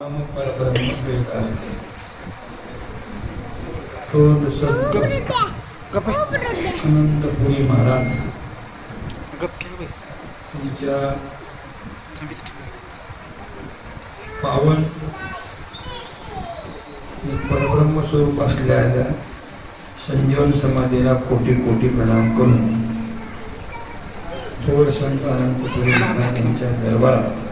अनंतपुरी महाराज यांच्या पावन परब्रह्म स्वरूप असलेल्या संजीवन समाधीला कोटी कोटी प्रणाम करून थोर संत अनंतपुरी महाराज यांच्या दरबारात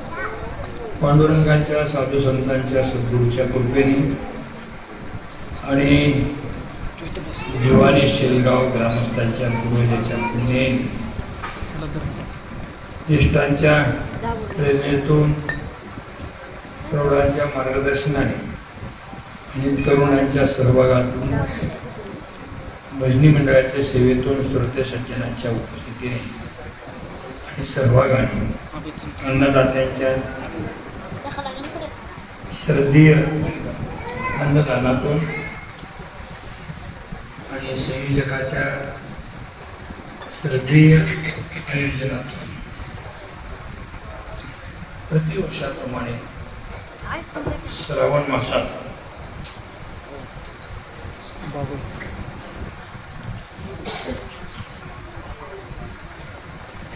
पांडुरंगाच्या साधू संतांच्या सद्गुरूच्या कृपेने आणि दिवाणी शेलगाव ग्रामस्थांच्या पूर्वजांच्या पुण्य ज्येष्ठांच्या प्रेरणेतून प्रौढांच्या मार्गदर्शनाने आणि तरुणांच्या सहभागातून भजनी मंडळाच्या सेवेतून श्रोते सज्जनांच्या उपस्थितीने आणि सहभागाने अन्नदात्यांच्या श्रद्धेय अन्नदानातून आणि संयोजकाच्या श्रद्धेय आयोजनातून प्रतिवर्षाप्रमाणे श्रावण मासात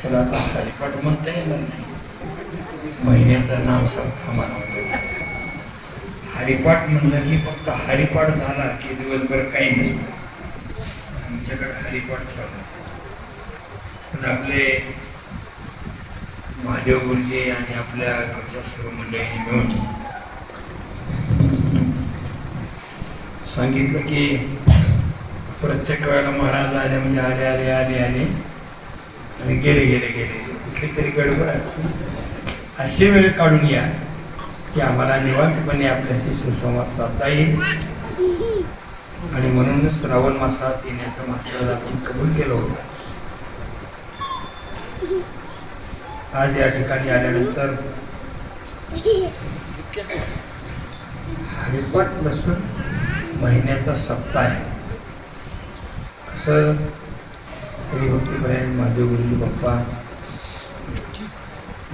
त्याला आता हरिपाठ म्हणता येणार नाही, महिन्याचं नाव सारखा मानवतो. हरिपाठ म्हणलं की फक्त हरिपाठ झाला की दिवसभर काही नसतं. आमच्याकडे हरिपाठ चालू पण आपले महादेव गुरुजी आणि आपल्या घरच्या सर्व मंडळींनी मिळून सांगितलं की प्रत्येक वेळेला महाराज आले म्हणजे आले आले आले आले आणि गेले गेले गेले कुठली तरी गडबड असते. असे वेळ काढून या की आम्हाला निवांतपणे आपल्याशी सुसंवाद साधता येईल. आणि म्हणूनच श्रावण मासात येण्याचं मात्र आपण कबूल केलं होतं. आज या ठिकाणी आल्यानंतर हरिपाठ बसून महिन्याचा सप्ताह आहे असं हरिभक्तीपर्यंत महादेव गुरुजी बाप्पा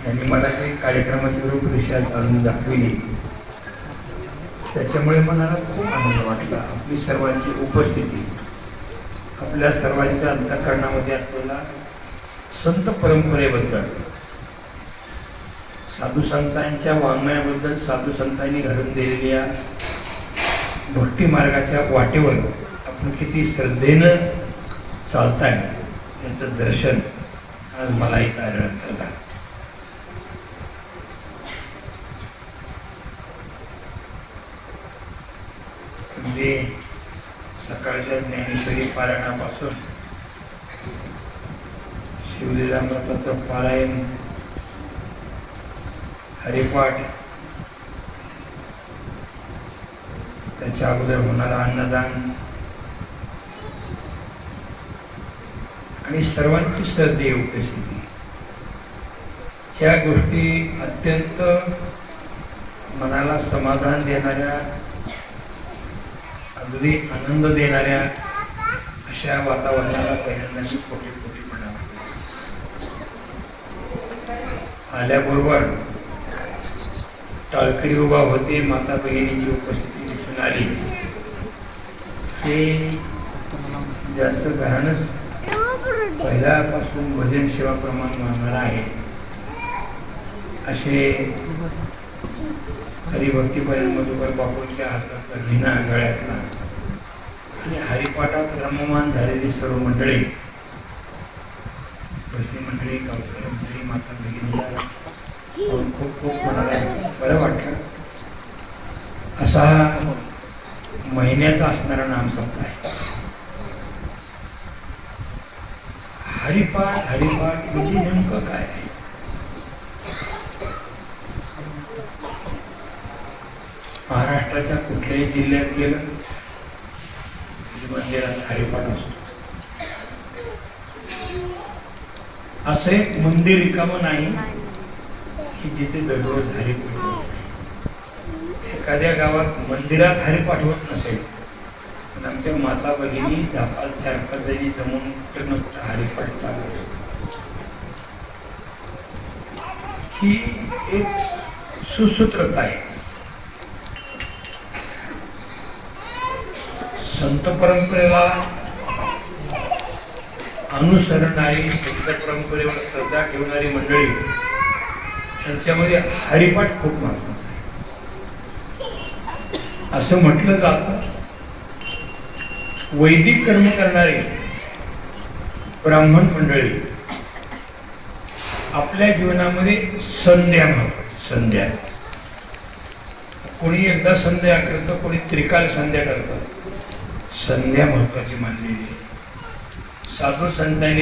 यांनी मला काही कार्यक्रमाची रूपरेषा घालून दाखविली. त्याच्यामुळे मनाला खूप आनंद वाटला. आपली सर्वांची उपस्थिती, आपल्या सर्वांच्या अंतःकरणामध्ये असलेला संत परंपरेबद्दल, साधू संतांच्या वाङ्मयाबद्दल, साधू संतांनी घडून दिलेल्या भक्ती मार्गाच्या वाटेवर आपण किती श्रद्धेनं चालताय त्याचं दर्शन आज मला इथं आढळलं. म्हणजे सकाळच्या ज्ञानेश्वरी पारायणापासून शिवलीलामृताचं पारायण, हरिपाठ, त्याच्या अगोदर होणारा अन्नदान आणि सर्वांची श्रद्धेय उपस्थिती, या गोष्टी अत्यंत मनाला समाधान देणाऱ्या, अगदी आनंद देणाऱ्या अशा वातावरणाला पहिल्यांदा मी कोटी कोटी प्रणाम. आल्याबरोबर टाळकरी उभा होते, माता भगिनीची उपस्थिती दिसून आली. ते ज्याचं घराणंच पहिल्यापासून भजन सेवा प्रमाण मानणार आहे असे हरिभक्तीपर्यंत मधुकर बापूंच्या हातातला घिना गळ्यातला आणि हरिपाठात रममान झालेली सर्व मंडळी, भजनी मंडळी, गावकरी मंडळी, माता भगिनीला खूप खूप मनाला बरं वाटलं. असा महिन्याचा असणारा नाम सप्ताह आहे. हरिपाठ हरिपाठ म्हणजे नेमकं काय आहे? महाराष्ट्राच्या कुठल्याही जिल्ह्यात गेलं मंदिरात हरिपाठ असतो. असं एक मंदिर रिकामं नाही की जिथे दररोज हरिपाठ. एखाद्या गावात मंदिरात हरिपाठ होत नसेल पण आमच्या माता भगिनी 4-5 जणी जमून कुठं ना कुठं हरिपाठ चालू ही एक सुसूत्रता आहे. संत परंपरेला अनुसरणारी, संत परंपरेवर श्रद्धा ठेवणारी मंडळी, त्यांच्यामध्ये हरिपाठ खूप महत्वाचा आहे. असं म्हटलं जातं, वैदिक कर्म करणारे ब्राह्मण मंडळी आपल्या जीवनामध्ये संध्या महत्वाची. संध्या, कोणी एकदा संध्या करतं, कोणी त्रिकाल संध्या करतं. संध्या महत्वाची मानलेली आहे. साधू संतांनी